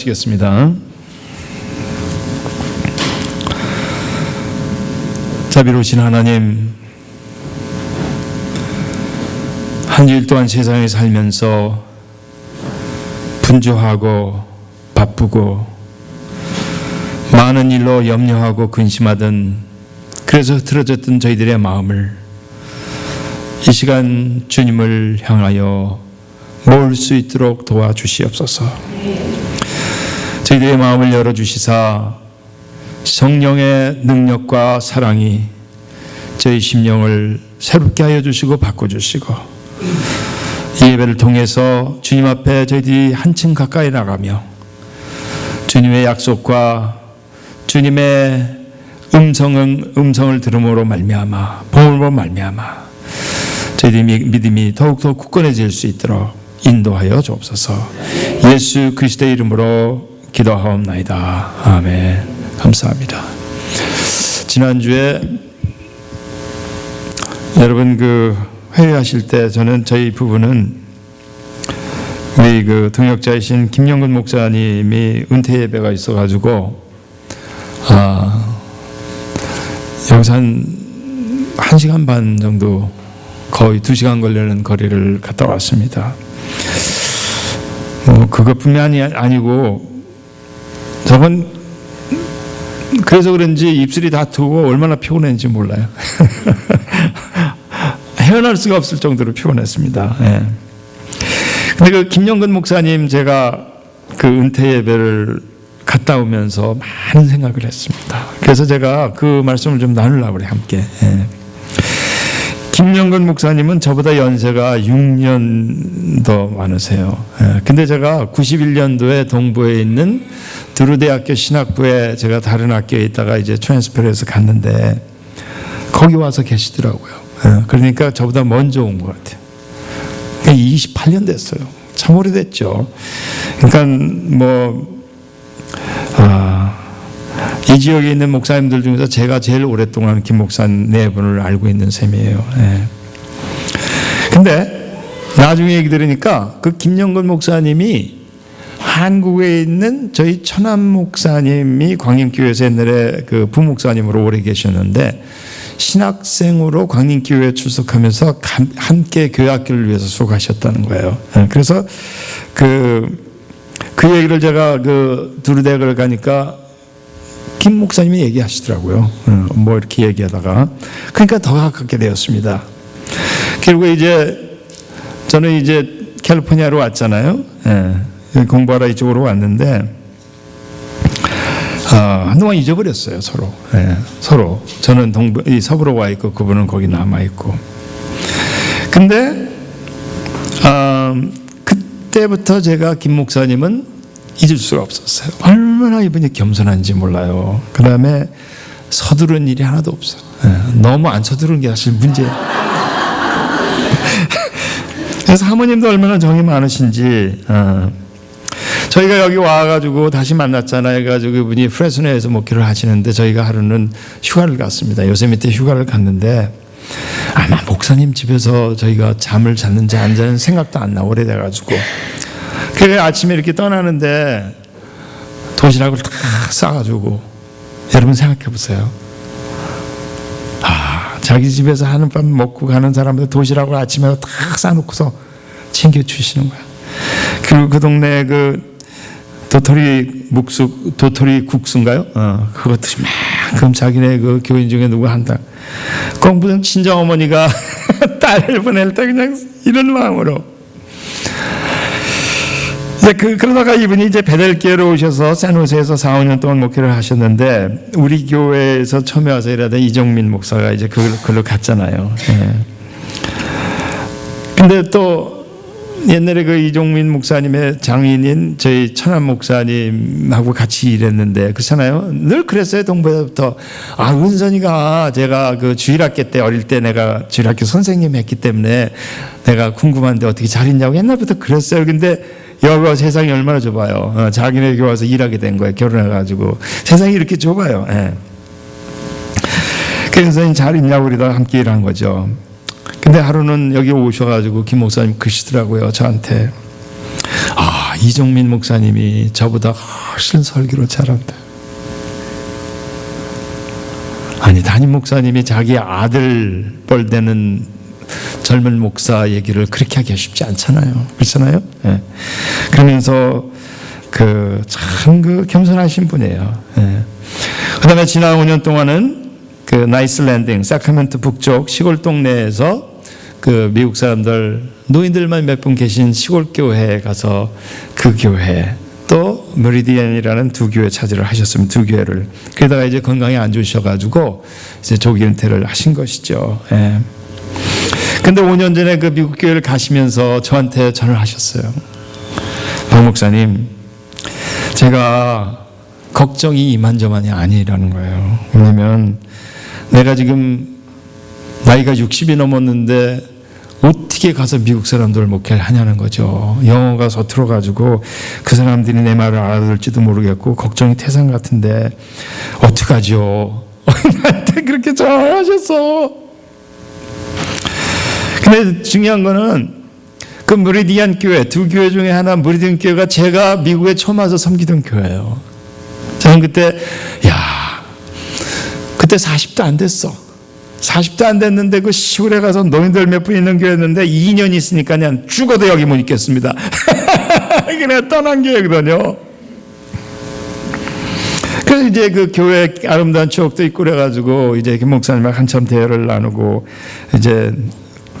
기도하시겠습니다. 자비로우신 하나님, 한 주일 동안 세상에 살면서 분주하고 바쁘고 많은 일로 염려하고 근심하던, 그래서 틀어졌던 저희들의 마음을 이 시간 주님을 향하여 모을 수 있도록 도와주시옵소서. 저희들의 마음을 열어주시사 성령의 능력과 사랑이 저희 심령을 새롭게 하여 주시고 바꿔주시고, 이 예배를 통해서 주님 앞에 저희들이 한층 가까이 나가며 주님의 약속과 주님의 음성을 들음으로 말미암아, 복음으로 말미암아 저희들의 믿음이 더욱더 굳건해질 수 있도록 인도하여 주옵소서. 예수 그리스도의 이름으로 기도하옵나이다. 아멘. 감사합니다. 지난주에 여러분 회의하실 때 저는 저희 부부는 우리 동역자이신 김영근 목사님이 은퇴 예배가 있어가지고 여기서 한 1시간 반 정도, 거의 2시간 걸리는 거리를 갔다 왔습니다. 그것뿐만이 아니고 저건 그래서 그런지 입술이 다투고 얼마나 피곤했는지 몰라요. 헤어날 수가 없을 정도로 피곤했습니다. 예. 근데 김영근 목사님, 제가 은퇴 예배를 갔다 오면서 많은 생각을 했습니다. 그래서 제가 그 말씀을 좀 나누려고 그래요, 함께. 예. 김영근 목사님은 저보다 연세가 6년 더 많으세요. 예. 근데 제가 91년도에 동부에 있는 두루대학교 신학부에, 제가 다른 학교에 있다가 이제 트랜스퍼해서 갔는데 거기 와서 계시더라고요. 예. 그러니까 저보다 먼저 온 것 같아요. 28년 됐어요. 참 오래됐죠. 그러니까 이 지역에 있는 목사님들 중에서 제가 제일 오랫동안 김 목사님 네 분을 알고 있는 셈이에요. 예. 근데 나중에 얘기 들으니까 김영근 목사님이 한국에 있는 저희 천안 목사님이 광림교회에서 옛날에 부목사님으로 오래 계셨는데, 신학생으로 광림교회에 출석하면서 함께 교회학교를 위해서 수고하셨다는 거예요. 그래서 그 얘기를 제가 두루대학을 가니까 김 목사님이 얘기하시더라고요. 이렇게 얘기하다가, 그러니까 더 가깝게 되었습니다. 그리고 저는 캘리포니아로 왔잖아요. 공부하러 이쪽으로 왔는데 한동안 잊어버렸어요, 서로. 서로. 저는 서부로 와 있고 그분은 거기 남아 있고. 근데 그때부터 제가 김 목사님은 잊을 수가 없었어요. 얼마나 이분이 겸손한지 몰라요. 그 다음에 서두른 일이 하나도 없어요. 너무 안 서두른 게 사실 문제예요. 그래서 사모님도 얼마나 정이 많으신지. 저희가 여기 와가지고 다시 만났잖아요. 해가지고 이분이 프레스노에서 목회를 하시는데 저희가 하루는 휴가를 갔습니다. 요세미테 휴가를 갔는데 아마 목사님 집에서 저희가 잠을 잤는지 안 자는 생각도 안 나고 오래돼가지고, 그래서 아침에 이렇게 떠나는데 도시락을 딱 싸가지고, 여러분 생각해 보세요. 자기 집에서 하는 밤 먹고 가는 사람들 도시락을 아침에 딱 싸놓고서 챙겨주시는 거야. 그리고 그 동네에 도토리 국수인가요? 그것도 그럼 자기네 교인 중에 누구 한다. 공부는 친정 어머니가 딸을 보낼 때 그냥 이런 마음으로. 그러다가 이분이 베델기에로 오셔서 샌호세에서 4-5년 동안 목회를 하셨는데, 우리 교회에서 처음에 와서 일하던 이정민 목사가 그걸로 갔잖아요. 근데 또 옛날에 이종민 목사님의 장인인 저희 천안 목사님하고 같이 일했는데, 그렇잖아요. 늘 그랬어요, 동부에서부터. 은선이가, 제가 주일학교 때, 어릴 때 내가 주일학교 선생님 했기 때문에 내가 궁금한데 어떻게 잘 있냐고 옛날부터 그랬어요. 근데 여기가 세상이 얼마나 좁아요. 자기네 교회 와서 일하게 된 거예요. 결혼해가지고. 세상이 이렇게 좁아요. 그래서 잘 있냐고 그러다가 함께 일한 거죠. 근데 하루는 여기 오셔가지고 김 목사님 그러시더라고요, 저한테. 이종민 목사님이 저보다 훨씬 설교를 잘한다. 아니, 담임 목사님이 자기 아들 뻘 되는 젊은 목사 얘기를 그렇게 하기가 쉽지 않잖아요. 그렇잖아요? 예. 그러면서 참 겸손하신 분이에요. 예. 그 다음에 지난 5년 동안은 나이스 랜딩, 사크라멘토 북쪽 시골 동네에서 미국 사람들, 노인들만 몇 분 계신 시골 교회에 가서 그 교회, 또 메리디안이라는 두 교회 차지를 하셨습니다. 두 교회를. 그러다가 이제 건강이 안 좋으셔가지고 이제 조기 은퇴를 하신 것이죠. 예. 근데 5년 전에 그 미국 교회를 가시면서 저한테 전화를 하셨어요. 박 목사님, 제가 걱정이 이만저만이 아니라는 거예요. 왜냐면 내가 지금 나이가 60이 넘었는데 어떻게 가서 미국 사람들을 목회를 하냐는 거죠. 영어가 서툴어가지고 그 사람들이 내 말을 알아들을지도 모르겠고 걱정이 태산 같은데 어떡하죠? 나한테 그렇게 전화하셨어. 근데 중요한 거는 그 메리디안 교회, 두 교회 중에 하나 메리디안 교회가 제가 미국에 처음 와서 섬기던 교회예요. 저는 그때 40도 안 됐어. 40도 안 됐는데 그 시골에 가서 노인들 몇 분 있는 교회였는데 2년 있으니까 그냥 죽어도 여기 못 있겠습니다. 그냥 떠난 교회거든요. 그래서 이제 그 교회 아름다운 추억도 있고 그래가지고 이제 김 목사님과 한참 대화를 나누고 이제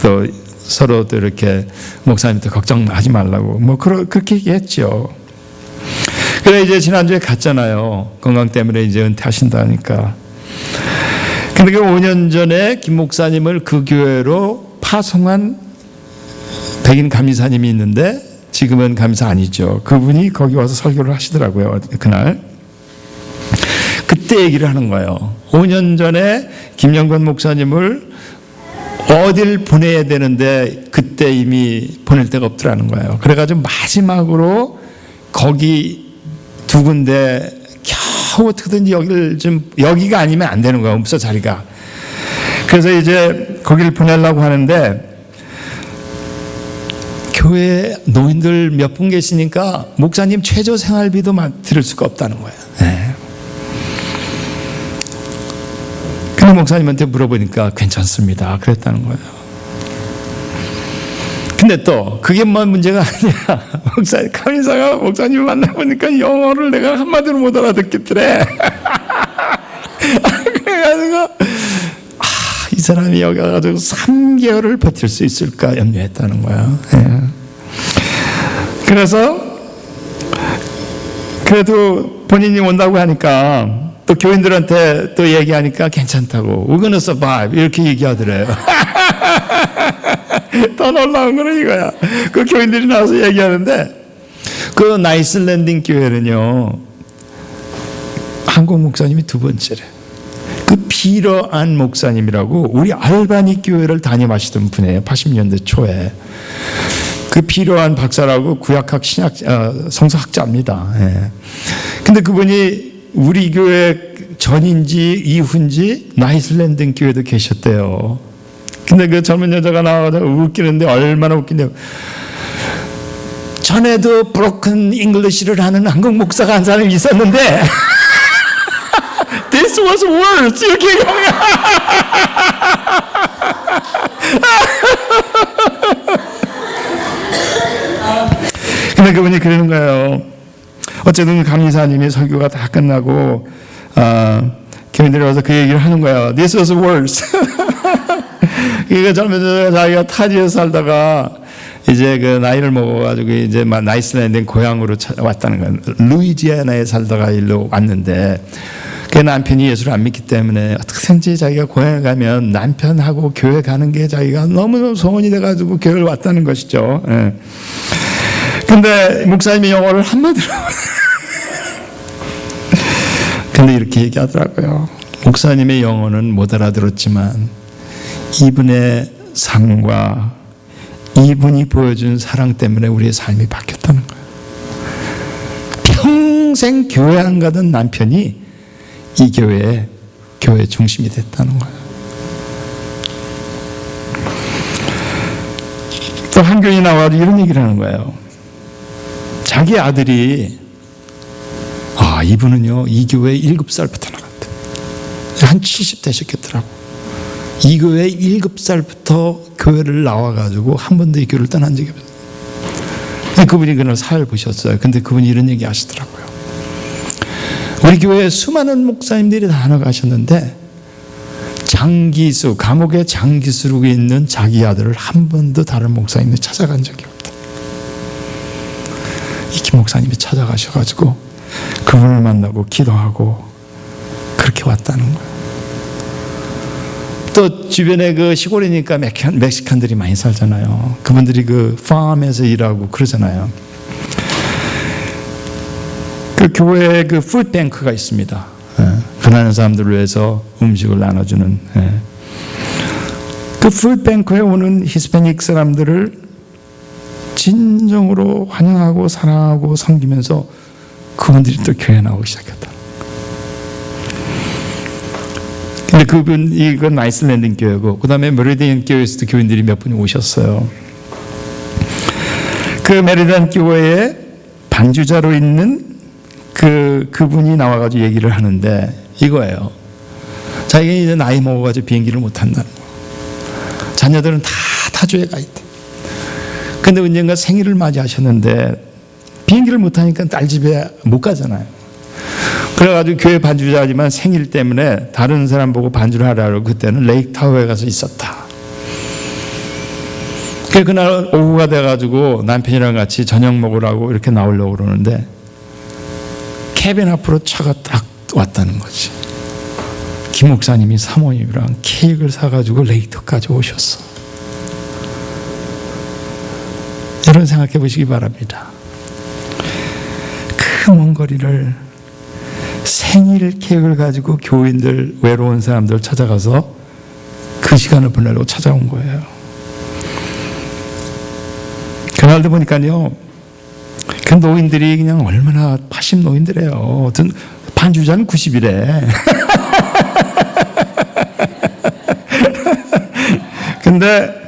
또 서로 또 이렇게 목사님도 걱정하지 말라고 뭐 그렇게 얘기했죠. 그래 이제 지난주에 갔잖아요. 건강 때문에 이제 은퇴하신다니까. 근데 그 5년 전에 김 목사님을 그 교회로 파송한 백인 감리사님이 있는데 지금은 감리사 아니죠. 그분이 거기 와서 설교를 하시더라고요. 그날. 그때 얘기를 하는 거예요. 5년 전에 김영건 목사님을 어딜 보내야 되는데 그때 이미 보낼 데가 없더라는 거예요. 그래가지고 마지막으로 거기 두 군데 겨우 어떻게든지 여기가 아니면 안 되는 거야. 없어 자리가. 그래서 이제 거기를 보내려고 하는데 교회 노인들 몇 분 계시니까 목사님 최저 생활비도 들을 수가 없다는 거예요. 네. 근데 목사님한테 물어보니까 괜찮습니다. 그랬다는 거예요. 근데 또 그게 뭐 문제가 아니야. 감리사가 목사님 만나보니까 영어를 내가 한마디로 못 알아듣겠더래. 그래가지고 이 사람이 여기 와가지고 3개월을 버틸 수 있을까 염려했다는 거야. 예. 그래서 그래도 본인이 온다고 하니까 또 교인들한테 또 얘기하니까 괜찮다고. We're gonna survive 이렇게 얘기하더래요. 더 놀라운 거는 이거야. 그 교인들이 나와서 얘기하는데 그 나이스 랜딩 교회는요 한국 목사님이 두 번째래. 그 피터 안 목사님이라고 우리 알바니 교회를 담임하시던 분이에요. 80년대 초에. 그 피터 안 박사라고 구약학 신학 성서학자입니다. 예. 근데 그분이 우리 교회 전인지 이후인지 나이스 랜딩 교회도 계셨대요. 근데 그 젊은 여자가 나와서 웃기는데 얼마나 웃기냐고. 전에도 브로큰 잉글리시를 하는 한국 목사가 한 사람이 있었는데 This was worse 이렇게 얘기하는 근데 그분이 그러는 거예요. 어쨌든 감리사님이 설교가 다 끝나고 교인들이 와서 그 얘기를 하는 거예요. This was worse. 그러니까 젊은 여자가 자기가 타지에 살다가 이제 그 나이를 먹어가지고 이제 나이스 랜딩 고향으로 왔다는 거예요. 루이지애나에 살다가 일로 왔는데 그 남편이 예수를 안 믿기 때문에 어떻게든지 자기가 고향에 가면 남편하고 교회 가는 게 자기가 너무너무 소원이 돼가지고 교회를 왔다는 것이죠. 예. 근데 목사님이 영어를 한마디로 근데 이렇게 얘기하더라고요. 목사님의 영어는 못 알아들었지만 이분의 삶과 이분이 보여준 사랑 때문에 우리의 삶이 바뀌었다는 거예요. 평생 교회 안 가던 남편이 이 교회 중심이 됐다는 거예요. 또 한 교인이 나와서 이런 얘기를 하는 거예요. 자기 아들이 이분은요 이 교회에 7살부터 나갔대. 한 70 되셨겠더라고. 이 교회에 7살부터 교회를 나와가지고 한 번도 이 교회를 떠난 적이 없어요. 그분이 그날 사회를 보셨어요. 근데 그분이 이런 얘기 하시더라고요. 우리 교회에 수많은 목사님들이 다 나가셨는데 감옥에 장기수로 있는 자기 아들을 한 번도 다른 목사님이 찾아간 적이 없다. 이 김 목사님이 찾아가셔가지고 그분을 만나고 기도하고 그렇게 왔다는 거예요. 또 주변에 그 시골이니까 멕시칸들이 많이 살잖아요. 그분들이 그 팜에서 일하고 그러잖아요. 그 교회에 그 푸드뱅크가 있습니다. 가난한 사람들을 위해서 음식을 나눠주는. 그 푸드뱅크에 오는 히스패닉 사람들을 진정으로 환영하고 사랑하고 섬기면서 그분들이 또 교회에 나오기 시작했다. 근데 이건 아이슬란드 교회고, 그 다음에 메리디안 교회에서도 교인들이 몇 분이 오셨어요. 그 메리디안 교회에 반주자로 있는 그분이 나와가지고 얘기를 하는데 이거예요. 자기가 이제 나이 먹어가지고 비행기를 못 탄다는 거. 자녀들은 다 타주에 가 있대. 근데 언젠가 생일을 맞이하셨는데 비행기를 못 타니까 딸 집에 못 가잖아요. 그래가지고 교회 반주자지만 생일 때문에 다른 사람 보고 반주를 하라고 그때는 레이크 타워에 가서 있었다. 그날 오후가 돼가지고 남편이랑 같이 저녁 먹으라고 이렇게 나오려고 그러는데 캐빈 앞으로 차가 딱 왔다는 거지. 김 목사님이 사모님이랑 케이크를 사가지고 레이터까지 오셨어. 여러분 생각해 보시기 바랍니다. 그 먼 거리를 생일 케이크를 가지고 교인들, 외로운 사람들 찾아가서 그 시간을 보내려고 찾아온 거예요. 그날도 보니까요, 그 노인들이 그냥 얼마나 80 노인들이에요. 어떤 반주자는 90이래. 근데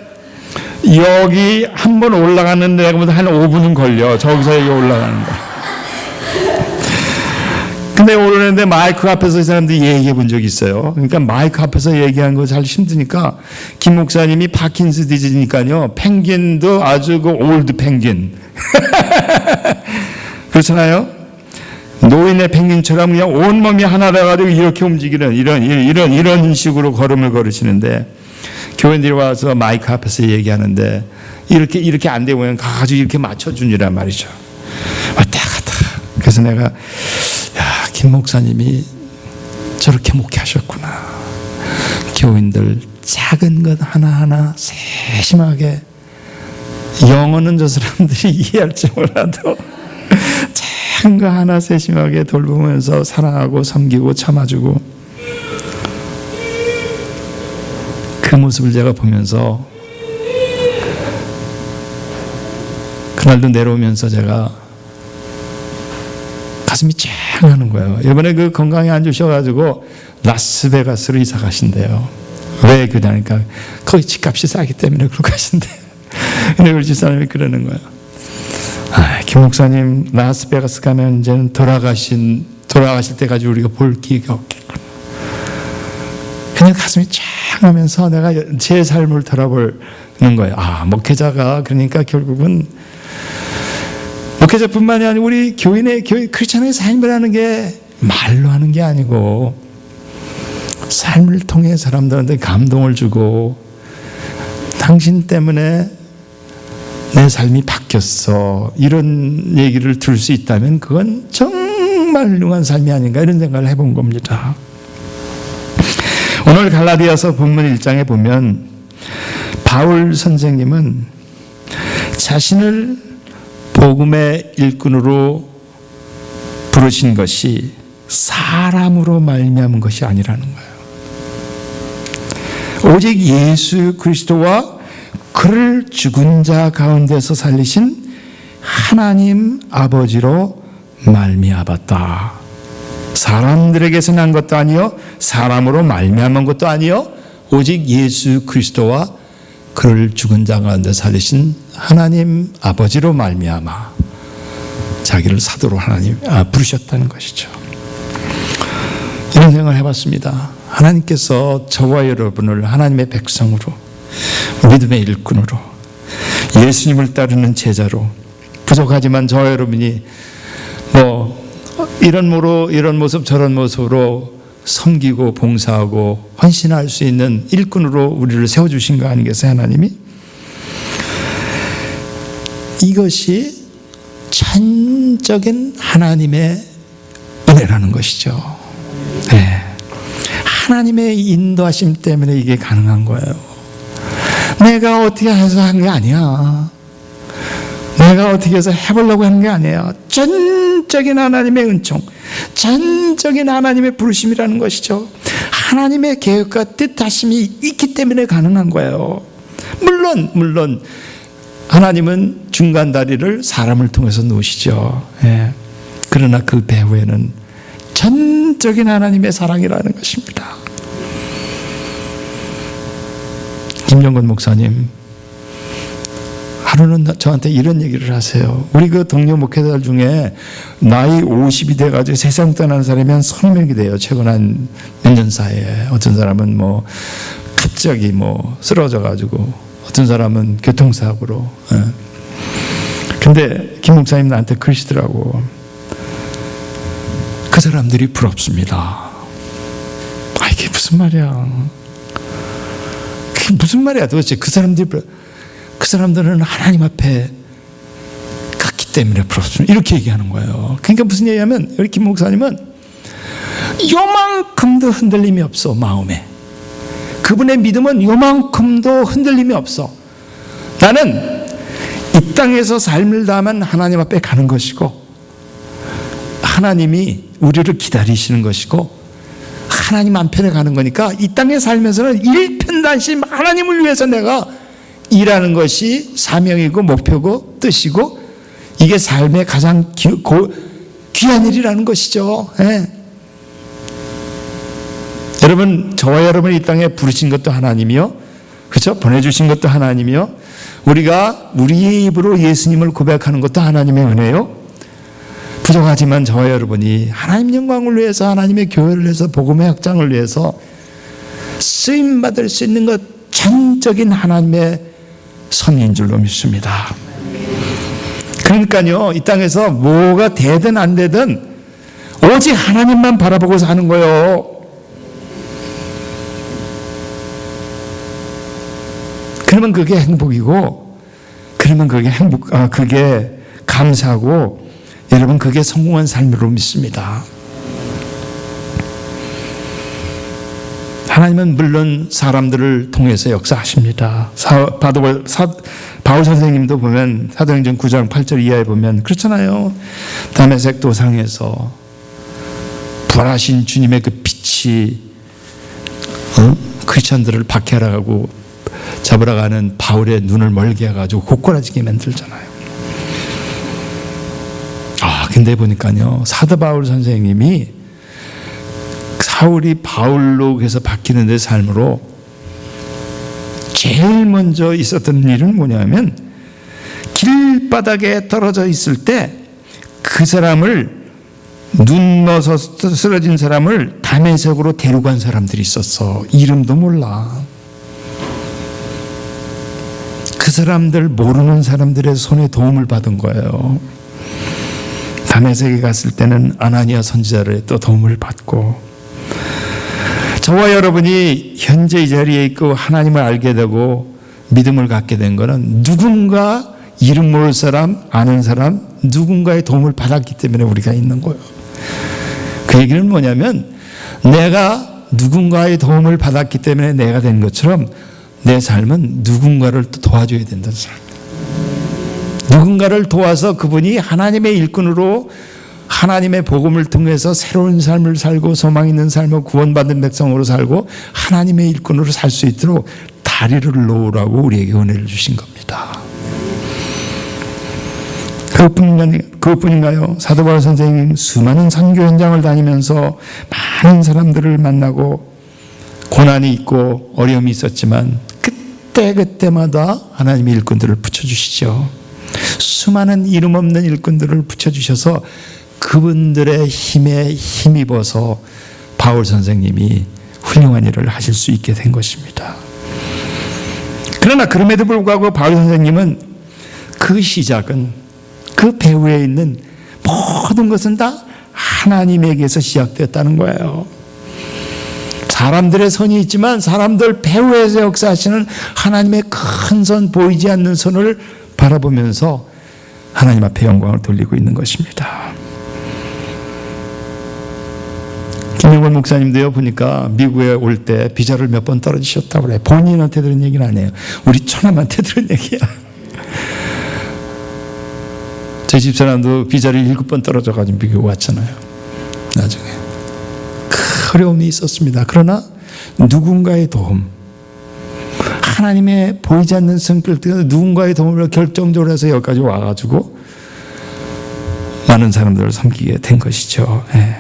여기 한 번 올라가는 데가 한 5분은 걸려. 저기서 여기 올라가는 거. 근데 오르는데 마이크 앞에서 이 사람들이 얘기해 본 적이 있어요. 그러니까 마이크 앞에서 얘기하는 거 잘 힘드니까 김 목사님이 파킨스 디지니까요. 펭귄도 아주 그 올드 펭귄. 그렇잖아요. 노인의 펭귄처럼 그냥 온몸이 하나라 가지고 이렇게 움직이는 이런 식으로 걸음을 걸으시는데 교인들이 와서 마이크 앞에서 얘기하는데 이렇게 안 되면 가가지고 이렇게 맞춰주니란 말이죠. 왔다 갔다. 그래서 내가 김 목사님이 저렇게 목회하셨구나. 교인들 작은 것 하나하나 세심하게, 영어는 저 사람들이 이해할지 몰라도 작은 거 하나 세심하게 돌보면서 사랑하고 섬기고 참아주고, 그 모습을 제가 보면서 그날도 내려오면서 제가 가슴이 쫙 하는 거예요. 이번에 그 건강이 안 좋으셔가지고 라스베가스로 이사 가신대요. 왜 그러냐니까 거기 집값이 싸기 때문에 그러고 가신대. 근데 우리 집사람이 그러는 거예요. 김 목사님 라스베가스 가면 이제는 돌아가실 때까지 우리가 볼 기회가 없겠구나. 그냥 가슴이 쫙 하면서 내가 제 삶을 돌아보는 거예요. 목회자가 그러니까 결국은 목회자뿐만이 아니고 우리 크리스천의 삶이라는 게 말로 하는 게 아니고 삶을 통해 사람들한테 감동을 주고, 당신 때문에 내 삶이 바뀌었어, 이런 얘기를 들을 수 있다면 그건 정말 훌륭한 삶이 아닌가, 이런 생각을 해본 겁니다. 오늘 갈라디아서 본문 1장에 보면 바울 선생님은 자신을 복음의 일꾼으로 부르신 것이 사람으로 말미암은 것이 아니라는 거예요. 오직 예수 그리스도와 그를 죽은 자 가운데서 살리신 하나님 아버지로 말미암았다. 사람들에게서 난 것도 아니요, 사람으로 말미암은 것도 아니요, 오직 예수 그리스도와 그를 죽은 자 가운데 살리신 하나님 아버지로 말미암아. 자기를 사도로 하나님 부르셨다는 것이죠. 이런 생각을 해봤습니다. 하나님께서 저와 여러분을 하나님의 백성으로, 믿음의 일꾼으로, 예수님을 따르는 제자로, 부족하지만 저와 여러분이 이런 모습 저런 모습으로 섬기고 봉사하고 헌신할 수 있는 일꾼으로 우리를 세워주신 거 아니겠어요, 하나님이? 이것이 전적인 하나님의 은혜라는 것이죠. 네. 하나님의 인도하심 때문에 이게 가능한 거예요. 내가 어떻게 해서 한 게 아니야. 내가 어떻게 해서 해보려고 하는 게 아니에요. 전적인 하나님의 은총, 전적인 하나님의 부르심이라는 것이죠. 하나님의 계획과 뜻하심이 있기 때문에 가능한 거예요. 물론 하나님은 중간 다리를 사람을 통해서 놓으시죠. 예. 그러나 그 배후에는 전적인 하나님의 사랑이라는 것입니다. 김정근 목사님, 하루는 저한테 이런 얘기를 하세요. 우리 그 동료 목회자들 중에 나이 50이 돼가지고 세상 떠나는 사람이 한 30명이 돼요. 최근 한 몇 년 사이에. 어떤 사람은 갑자기 쓰러져가지고, 어떤 사람은 교통사고로. 근데 김 목사님 나한테 그러시더라고. 그 사람들이 부럽습니다. 이게 무슨 말이야. 그게 무슨 말이야 도대체. 그 사람들은 하나님 앞에 갔기 때문에 부럽습니다. 이렇게 얘기하는 거예요. 그러니까 무슨 얘기냐면, 우리 김 목사님은 요만큼도 흔들림이 없어, 마음에. 그분의 믿음은 요만큼도 흔들림이 없어. 나는 이 땅에서 삶을 다하면 하나님 앞에 가는 것이고, 하나님이 우리를 기다리시는 것이고, 하나님 안편에 가는 거니까 이 땅에 살면서는 일편단심 하나님을 위해서 내가 일하는 것이 사명이고 목표고 뜻이고, 이게 삶의 가장 귀한 일이라는 것이죠. 예. 여러분, 저와 여러분이 이 땅에 부르신 것도 하나님이요, 그렇죠? 보내주신 것도 하나님이요, 우리가 우리의 입으로 예수님을 고백하는 것도 하나님의 은혜요. 부족하지만 저와 여러분이 하나님 영광을 위해서, 하나님의 교회를 위해서, 복음의 확장을 위해서 쓰임받을 수 있는 것 전적인 하나님의 선인 줄로 믿습니다. 그러니까요, 이 땅에서 뭐가 되든 안 되든 오직 하나님만 바라보고 사는 거예요. 그러면 그게 행복이고, 그러면 그게 감사하고, 여러분 그게 성공한 삶으로 믿습니다. 하나님은 물론 사람들을 통해서 역사하십니다. 바울 선생님도 보면 사도행전 9장 8절 이하에 보면 그렇잖아요. 다메섹 도상에서 부활하신 주님의 그 빛이 크리스천들을 박해하라고 잡으러 가는 바울의 눈을 멀게 해가지고 고꾸라지게 만들잖아요. 근데 보니까요, 사도 바울 선생님이 사울이 바울로 해서 바뀌는 데 삶으로 제일 먼저 있었던 일은 뭐냐면, 길바닥에 떨어져 있을 때 그 사람을, 눈 넣어서 쓰러진 사람을 다메섹으로 데려간 사람들이 있었어. 이름도 몰라. 그 사람들, 모르는 사람들의 손에 도움을 받은 거예요. 다메섹에 갔을 때는 아나니아 선지자를 또 도움을 받고, 저와 여러분이 현재 이 자리에 있고 하나님을 알게 되고 믿음을 갖게 된 것은 누군가, 이름 모를 사람, 아는 사람, 누군가의 도움을 받았기 때문에 우리가 있는 거예요. 그 얘기는 뭐냐면, 내가 누군가의 도움을 받았기 때문에 내가 된 것처럼 내 삶은 누군가를 또 도와줘야 된다는 사람. 누군가를 도와서 그분이 하나님의 일꾼으로 하나님의 복음을 통해서 새로운 삶을 살고 소망 있는 삶을 구원받은 백성으로 살고 하나님의 일꾼으로 살 수 있도록 다리를 놓으라고 우리에게 은혜를 주신 겁니다. 그것뿐인가요? 사도 바울 선생님 수많은 선교 현장을 다니면서 많은 사람들을 만나고 고난이 있고 어려움이 있었지만 그때마다 하나님의 일꾼들을 붙여주시죠. 수많은 이름 없는 일꾼들을 붙여주셔서 그분들의 힘에 힘입어서 바울 선생님이 훌륭한 일을 하실 수 있게 된 것입니다. 그러나 그럼에도 불구하고 바울 선생님은 그 시작은 그 배후에 있는 모든 것은 다 하나님에게서 시작되었다는 거예요. 사람들의 선이 있지만 사람들 배후에서 역사하시는 하나님의 큰 선, 보이지 않는 선을 바라보면서 하나님 앞에 영광을 돌리고 있는 것입니다. 김영권 목사님도요, 보니까 미국에 올 때 비자를 몇 번 떨어지셨다고 그래요. 본인한테 들은 얘기는 아니에요. 우리 처남한테 들은 얘기야. 제 집사람도 비자를 7번 떨어져가지고 미국 왔잖아요. 나중에 큰 어려움이 있었습니다. 그러나 누군가의 도움, 하나님의 보이지 않는 성길 때문에 누군가의 도움으로 결정적으로 해서 여기까지 와가지고 많은 사람들을 섬기게 된 것이죠. 예.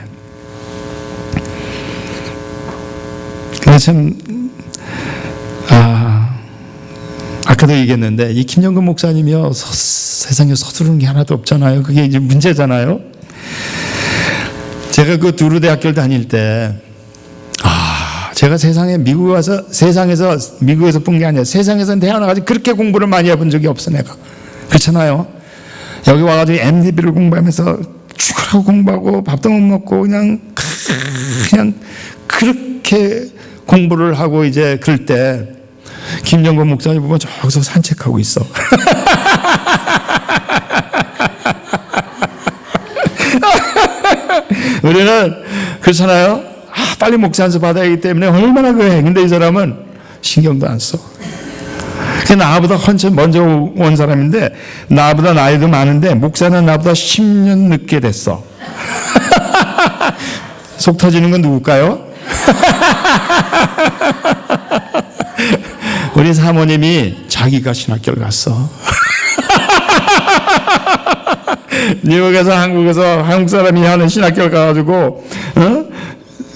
근데 참, 아까도 얘기했는데, 이 김영근 목사님이요, 세상에 서두르는 게 하나도 없잖아요. 그게 이제 문제잖아요. 제가 그 두루 대학교를 다닐 때, 제가 세상에 미국에 와서, 세상에서, 미국에서 본 게 아니라 세상에서 태어나가지고 그렇게 공부를 많이 해본 적이 없어, 내가. 그렇잖아요. 여기 와가지고 MDB를 공부하면서 죽으라고 공부하고 밥도 못 먹고 그냥 그렇게 공부를 하고 이제 그럴 때 김영건 목사님 보면 저기서 산책하고 있어. 우리는 그렇잖아요. 빨리 목사 안수 받아야하기 때문에 얼마나 그래. 근데 이 사람은 신경도 안 써. 나보다 한참 먼저 온 사람인데 나보다 나이도 많은데 목사는 나보다 10년 늦게 됐어. 속 터지는 건 누굴까요? 우리 사모님이 자기가 신학교를 갔어. 뉴욕에서 한국에서 한국 사람이 하는 신학교를 가가지고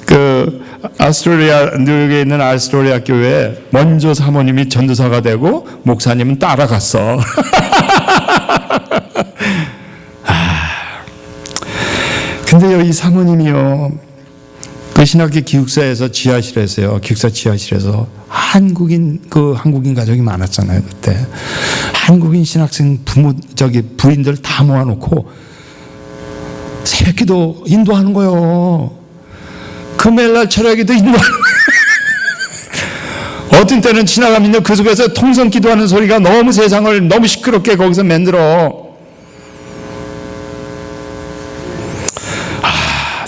그 아스토리아, 뉴욕에 있는 아스토리아 교회에 먼저 사모님이 전도사가 되고 목사님은 따라갔어. 근데요, 이 사모님이요, 그 신학교 기숙사에서 지하실에서요, 기숙사 지하실에서 한국인 가족이 많았잖아요, 그때. 한국인 신학생 부인들 다 모아놓고 새벽기도 인도하는 거요. 금요일날 철야기도 인도하는 거예요. 어떤 때는 지나가면요, 그 속에서 통성 기도하는 소리가 너무 세상을 너무 시끄럽게 거기서 만들어.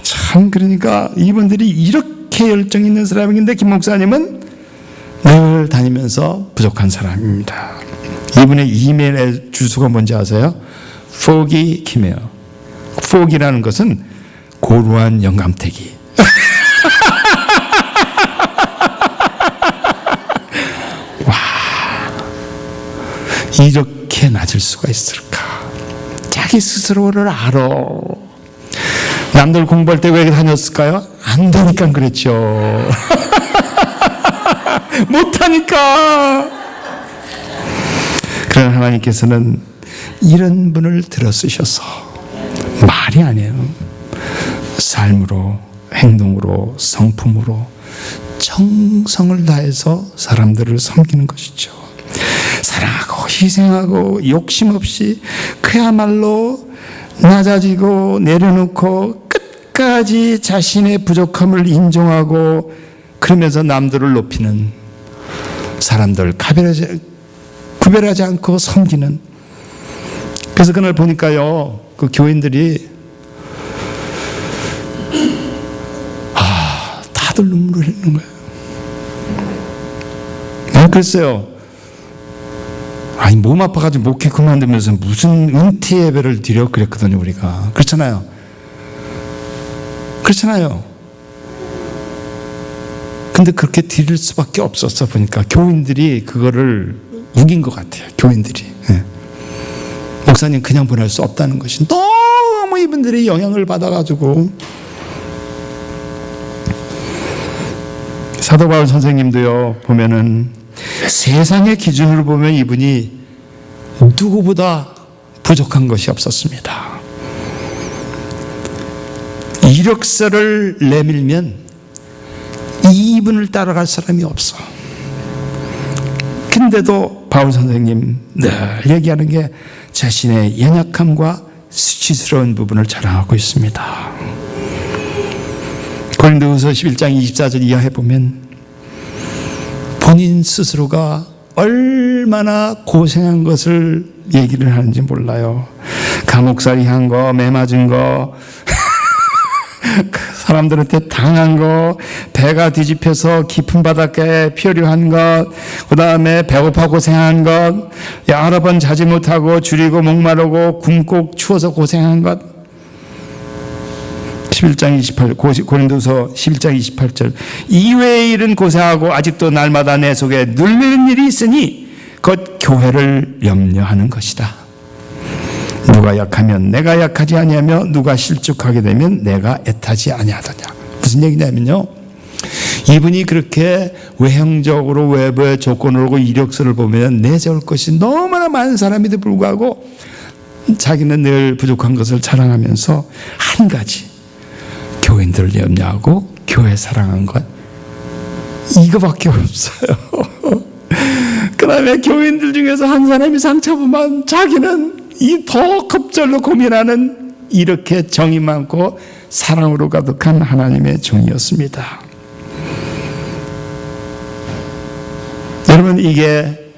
참, 그러니까 이분들이 이렇게 열정 있는 사람인데 김 목사님은 늘 다니면서 부족한 사람입니다. 이분의 이메일의 주소가 뭔지 아세요? foggy 김이에요. foggy라는 것은 고루한 영감태기. 와, 이렇게 낮을 수가 있을까? 자기 스스로를 알아. 남들 공부할 때 왜 다녔을까요? 안 되니까 그랬죠. 못하니까. 그러나 하나님께서는 이런 분을 들어 쓰셔서 말이 아니에요. 삶으로, 행동으로, 성품으로 정성을 다해서 사람들을 섬기는 것이죠. 사랑하고 희생하고 욕심 없이 그야말로 낮아지고 내려놓고 끝까지 자신의 부족함을 인정하고 그러면서 남들을 높이는 사람들, 구별하지 않고 섬기는. 그래서 그날 보니까요, 그 교인들이 다들 눈물을 흘리는 거예요. 글쎄요, 몸 아파가지고 목회 그만두면서 무슨 은퇴 예배를 드려 그랬거든요, 우리가. 그렇잖아요. 근데 그렇게 드릴 수밖에 없었어. 보니까 교인들이 그거를 우긴 것 같아요. 교인들이. 목사님 그냥 보낼 수 없다는 것이 너무 이분들이 영향을 받아가지고. 사도 바울 선생님도요, 보면은 세상의 기준으로 보면 이분이 누구보다 부족한 것이 없었습니다. 이력서를 내밀면 이분을 따라갈 사람이 없어. 근데도 바울 선생님 늘 얘기하는 게 자신의 연약함과 수치스러운 부분을 자랑하고 있습니다. 고린도후서 11장 24절 이하에 보면 본인 스스로가 얼마나 고생한 것을 얘기를 하는지 몰라요. 감옥살이 한 거, 매 맞은 거, 사람들한테 당한 거, 배가 뒤집혀서 깊은 바닷가에 표류한 것, 그 다음에 배고파 고생한 것, 여러 번 자지 못하고 줄이고 목마르고 굶고 추워서 고생한 것. 11장 28, 고린도서 11장 28절. 이외의 일은 고생하고 아직도 날마다 내 속에 눌리는 일이 있으니 곧 교회를 염려하는 것이다. 누가 약하면 내가 약하지 아니하며 누가 실족하게 되면 내가 애타지 아니하더냐. 무슨 얘기냐면요, 이분이 그렇게 외형적으로 외부의 조건으로 이력서를 보면 내세울 것이 너무나 많은 사람에도 불구하고 자기는 늘 부족한 것을 자랑하면서 한 가지, 교인들을 염려하고 교회 사랑한 것, 이거밖에 없어요. 그 다음에 교인들 중에서 한 사람이 상처보면 자기는 이 더 급절로 고민하는, 이렇게 정이 많고 사랑으로 가득한 하나님의 종이었습니다. 여러분, 이게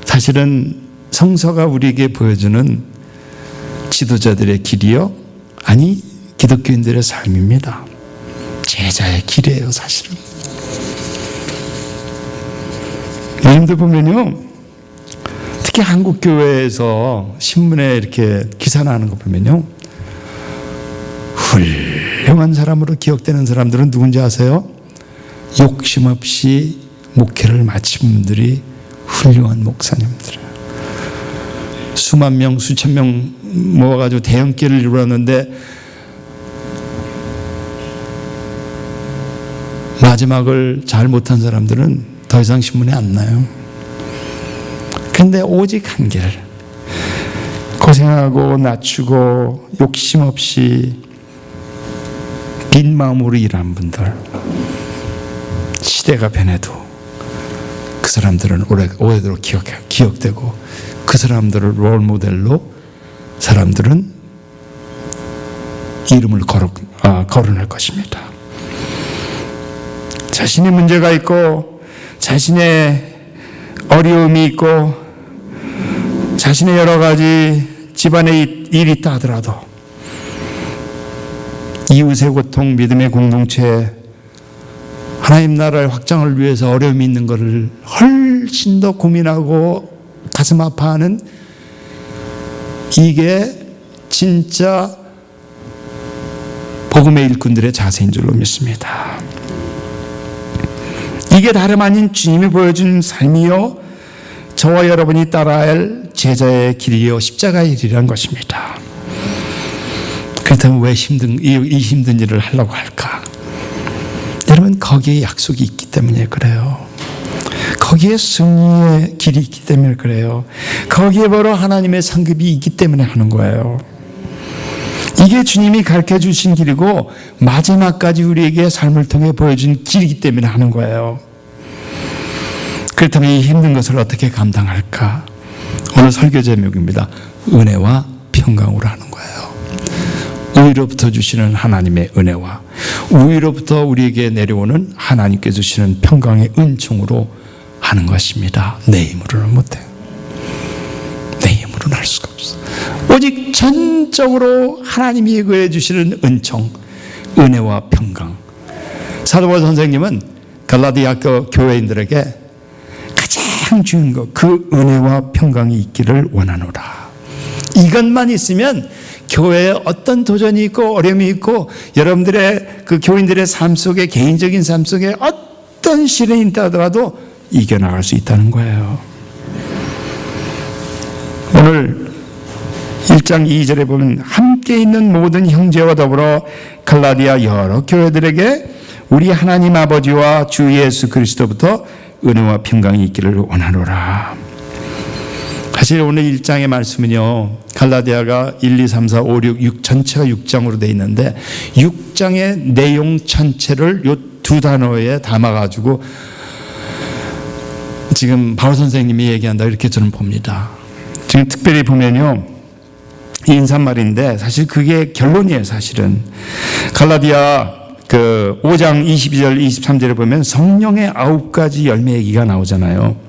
사실은 성서가 우리에게 보여주는 지도자들의 길이요, 아니 기독교인들의 삶입니다. 제자의 길이에요, 사실은. 여러분들 보면요, 특히 한국 교회에서 신문에 이렇게 기사 나는 거 보면요, 훌륭한 사람으로 기억되는 사람들은 누군지 아세요? 욕심 없이 목회를 마친 분들이 훌륭한 목사님들이에요. 수만 명, 수천 명 모아가지고 대형교회를 이루었는데 마지막을 잘 못한 사람들은 더 이상 신문에 안 나요. 근데 오직 한 길, 고생하고 낮추고 욕심 없이 빈 마음으로 일한 분들, 시대가 변해도 그 사람들은 오래도록 기억되고, 그 사람들을 롤 모델로 사람들은 이름을 거론할 것입니다. 자신의 문제가 있고 자신의 어려움이 있고 자신의 여러 가지 집안의 일이 있다 하더라도 이웃의 고통, 믿음의 공동체, 하나님 나라의 확장을 위해서 어려움이 있는 것을 훨씬 더 고민하고 가슴 아파하는, 이게 진짜 복음의 일꾼들의 자세인 줄로 믿습니다. 이게 다름 아닌 주님이 보여준 삶이요, 저와 여러분이 따라야 할 제자의 길이요, 십자가의 길이라는 것입니다. 그렇다면 왜 이 힘든 일을 하려고 할까? 여러분, 거기에 약속이 있기 때문에 그래요. 거기에 승리의 길이 있기 때문에 그래요. 거기에 바로 하나님의 상급이 있기 때문에 하는 거예요. 이게 주님이 가르쳐 주신 길이고 마지막까지 우리에게 삶을 통해 보여준 길이기 때문에 하는 거예요. 그렇다면 이 힘든 것을 어떻게 감당할까? 오늘 설교 제목입니다. 은혜와 평강으로 하는 거예요. 위로부터 주시는 하나님의 은혜와 위로부터 우리에게 내려오는 하나님께 주시는 평강의 은총으로 하는 것입니다. 내 힘으로는 못해요. 내 힘으로는 할 수가 없어. 오직 전적으로 하나님이 그해 주시는 은총, 은혜와 평강. 사도 바울 선생님은 갈라디아 교회인들에게 가장 중요한 것, 그 은혜와 평강이 있기를 원하노라. 이것만 있으면 교회에 어떤 도전이 있고 어려움이 있고 여러분들의 그 교인들의 삶 속에, 개인적인 삶 속에 어떤 시련이 있다 하더라도 이겨나갈 수 있다는 거예요. 오늘 1장 2절에 보면 함께 있는 모든 형제와 더불어 갈라디아 여러 교회들에게 우리 하나님 아버지와 주 예수 그리스도부터 은혜와 평강이 있기를 원하노라. 사실 오늘 1장의 말씀은요, 갈라디아가 1, 2, 3, 4, 5, 6 전체가 6장으로 되어 있는데 6장의 내용 전체를 이 두 단어에 담아가지고 지금 바울 선생님이 얘기한다, 이렇게 저는 봅니다. 지금 특별히 보면요, 이 인사말인데 사실 그게 결론이에요. 사실은 갈라디아 그 5장 22절 23절에 보면 성령의 9가지 열매 얘기가 나오잖아요.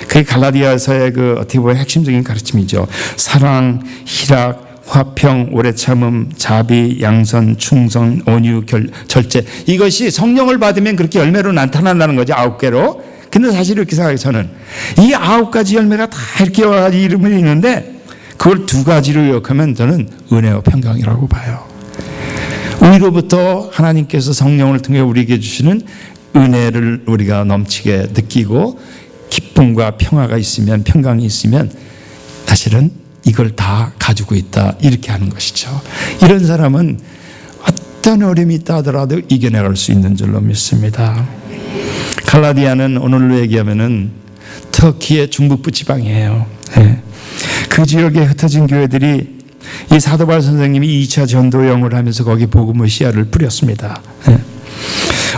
그게 갈라디아서의 그 어떻게 보면 핵심적인 가르침이죠. 사랑, 희락, 화평, 오래 참음, 자비, 양선, 충성, 온유, 절제. 이것이 성령을 받으면 그렇게 열매로 나타난다는 거죠. 9개로. 근데 사실 이렇게 생각해요. 저는 이 9가지 열매가 다 이렇게 여러 가지 이름이 있는데 그걸 2가지로 요약하면 저는 은혜와 평강이라고 봐요. 위로부터 하나님께서 성령을 통해 우리에게 주시는 은혜를 우리가 넘치게 느끼고 기쁨과 평화가 있으면, 평강이 있으면 사실은 이걸 다 가지고 있다, 이렇게 하는 것이죠. 이런 사람은 어떤 어려움이 있다 하더라도 이겨내갈 수 있는 줄로 믿습니다. 갈라디아는 오늘로 얘기하면은 터키의 중북부 지방이에요. 그 지역에 흩어진 교회들이 이 사도 바울 선생님이 2차 전도 영을 하면서 거기 복음의 씨앗을 뿌렸습니다.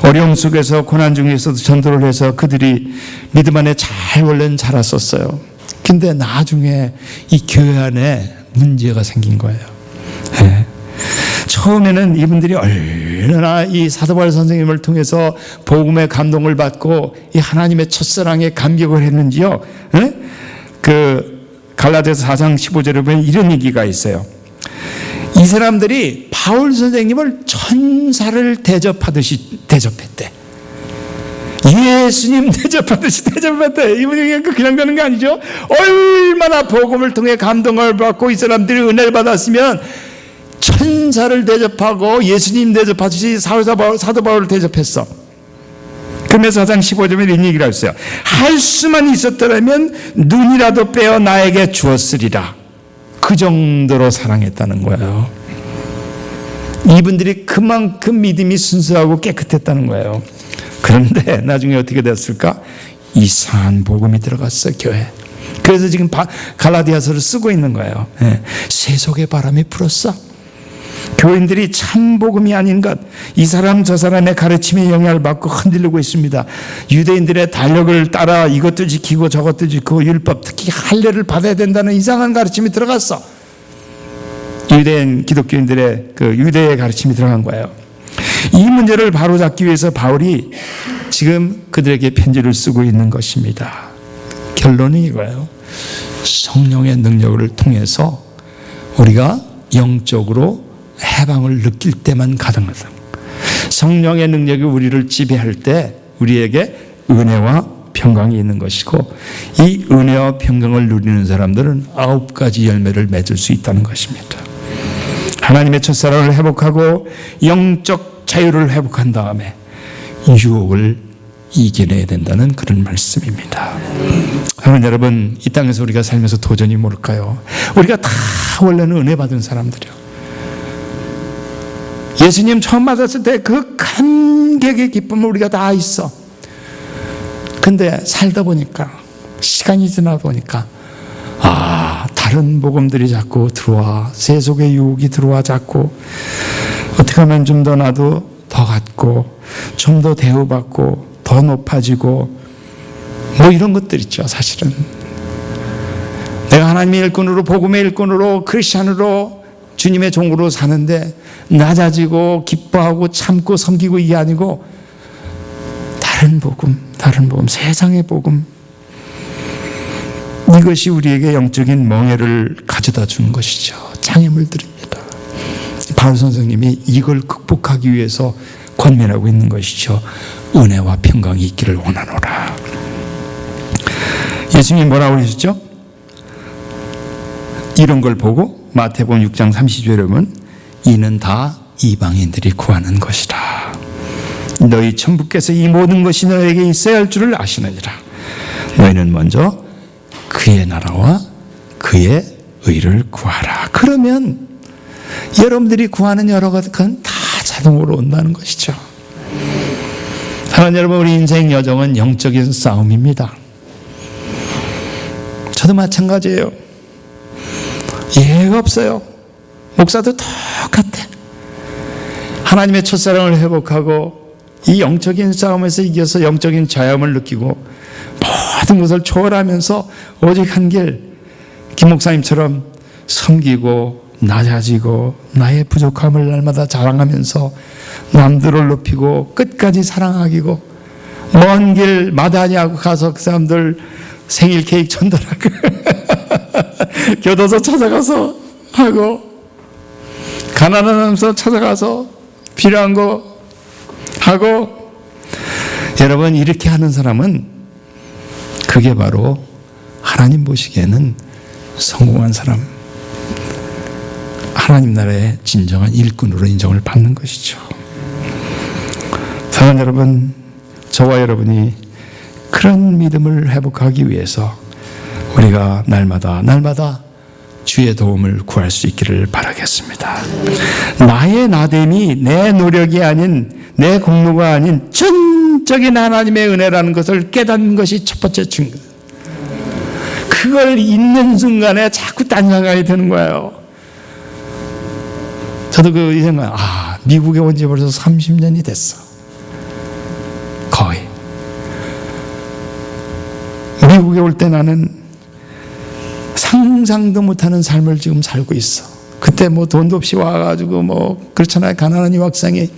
어려움 속에서 고난 중에서도 전도를 해서 그들이 믿음 안에 잘 원래는 자랐었어요. 근데 나중에 이 교회 안에 문제가 생긴 거예요. 처음에는 이분들이 얼마나 이 사도 바울 선생님을 통해서 복음의 감동을 받고 이 하나님의 첫사랑에 감격을 했는지요. 그 갈라디아서 4장 15절에 보면 이런 얘기가 있어요. 이 사람들이 바울 선생님을 천사를 대접하듯이 대접했대. 예수님 대접하듯이 대접했대. 이분이 그냥 되는 거 아니죠? 얼마나 복음을 통해 감동을 받고 이 사람들이 은혜를 받았으면 천사를 대접하고 예수님 대접하듯이 사도 바울을 대접했어. 그러면서 4장 15절에 이런 얘기를 했어요. 할 수만 있었더라면 눈이라도 빼어 나에게 주었으리라. 그 정도로 사랑했다는 거예요. 이분들이 그만큼 믿음이 순수하고 깨끗했다는 거예요. 그런데 나중에 어떻게 됐을까? 이상한 복음이 들어갔어, 교회. 그래서 지금 갈라디아서를 쓰고 있는 거예요. 세속의 바람이 불었어. 교인들이 참 복음이 아닌 것, 이 사람 저 사람의 가르침에 영향을 받고 흔들리고 있습니다. 유대인들의 달력을 따라 이것도 지키고 저것도 지키고 율법, 특히 할례를 받아야 된다는 이상한 가르침이 들어갔어. 유대인 기독교인들의 그 유대의 가르침이 들어간 거예요. 이 문제를 바로잡기 위해서 바울이 지금 그들에게 편지를 쓰고 있는 것입니다. 결론은 이거예요. 성령의 능력을 통해서 우리가 영적으로 해방을 느낄 때만 가능하다. 성령의 능력이 우리를 지배할 때 우리에게 은혜와 평강이 있는 것이고, 이 은혜와 평강을 누리는 사람들은 9가지 열매를 맺을 수 있다는 것입니다. 하나님의 첫사랑을 회복하고 영적 자유를 회복한 다음에 유혹을 이겨내야 된다는 그런 말씀입니다. 그러면 여러분, 이 땅에서 우리가 살면서 도전이 뭘까요? 우리가 다 원래는 은혜 받은 사람들이요. 예수님 처음 맞았을 때 그 감격의 기쁨을 우리가 다 있어. 근데 살다 보니까, 시간이 지나 보니까 다른 복음들이 자꾸 들어와. 세속의 유혹이 들어와. 자꾸 어떻게 하면 좀 더 나도 더 갖고 좀 더 대우받고 더 높아지고 뭐 이런 것들 있죠. 사실은 내가 하나님의 일꾼으로, 복음의 일꾼으로, 크리스찬으로, 주님의 종으로 사는데 낮아지고 기뻐하고 참고 섬기고 이게 아니고 다른 복음, 세상의 복음, 이것이 우리에게 영적인 멍해를 가져다 주는 것이죠. 장애물들입니다. 바울 선생님이 이걸 극복하기 위해서 권면하고 있는 것이죠. 은혜와 평강이 있기를 원하노라. 예수님이 뭐라고 하셨죠? 이런 걸 보고 마태복음 6장 30절에 보면 이는 다 이방인들이 구하는 것이라. 너희 천부께서 이 모든 것이 너에게 있어야 할 줄을 아시느니라. 너희는 먼저 그의 나라와 그의 의를 구하라. 그러면 여러분들이 구하는 여러 가지는 다 자동으로 온다는 것이죠. 사랑하는 여러분, 우리 인생 여정은 영적인 싸움입니다. 저도 마찬가지예요. 예가 없어요. 목사도 똑같아. 하나님의 첫사랑을 회복하고 이 영적인 싸움에서 이겨서 영적인 자유함을 느끼고 모든 것을 초월하면서 오직 한 길, 김 목사님처럼 섬기고 낮아지고 나의 부족함을 날마다 자랑하면서 남들을 높이고 끝까지 사랑하기고 먼 길 마다하냐고 가서 그 사람들 생일 케이크 전달하고 교도소 찾아가서 하고 가난한 사람서 찾아가서 필요한 거 하고. 여러분, 이렇게 하는 사람은 그게 바로 하나님 보시기에는 성공한 사람, 하나님 나라의 진정한 일꾼으로 인정을 받는 것이죠. 사랑하는 여러분, 저와 여러분이 그런 믿음을 회복하기 위해서 우리가 날마다 주의 도움을 구할 수 있기를 바라겠습니다. 나의 나됨이 내 노력이 아닌, 내 공로가 아닌 전적인 하나님의 은혜라는 것을 깨닫는 것이 첫 번째 증거. 그걸 잊는 순간에 자꾸 딴 생각이 드는 거예요. 저도 이 생각, 미국에 온 지 벌써 30년이 됐어. 거의. 미국에 올 때 나는 상상도 못하는 삶을 지금 살고 있어. 그때 뭐 돈도 없이 와가지고 뭐 그렇잖아요. 가난한 유학생이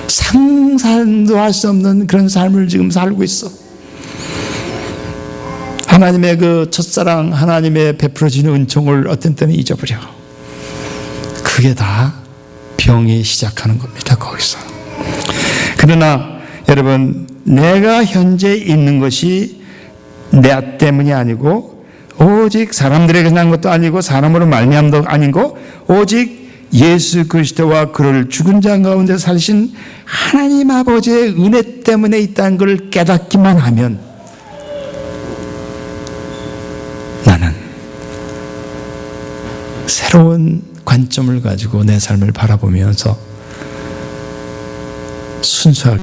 상상도 할 수 없는 그런 삶을 지금 살고 있어. 하나님의 그 첫사랑, 하나님의 베풀어지는 은총을 어떤 때는 잊어버려. 그게 다 병이 시작하는 겁니다. 거기서. 그러나 여러분, 내가 현재 있는 것이 내 때문이 아니고 오직 사람들에게 난 것도 아니고 사람으로 말미암도 아니고 오직 예수 그리스도와 그를 죽은 자 가운데 살신 하나님 아버지의 은혜 때문에 있다는 걸 깨닫기만 하면 나는 새로운 관점을 가지고 내 삶을 바라보면서 순수하게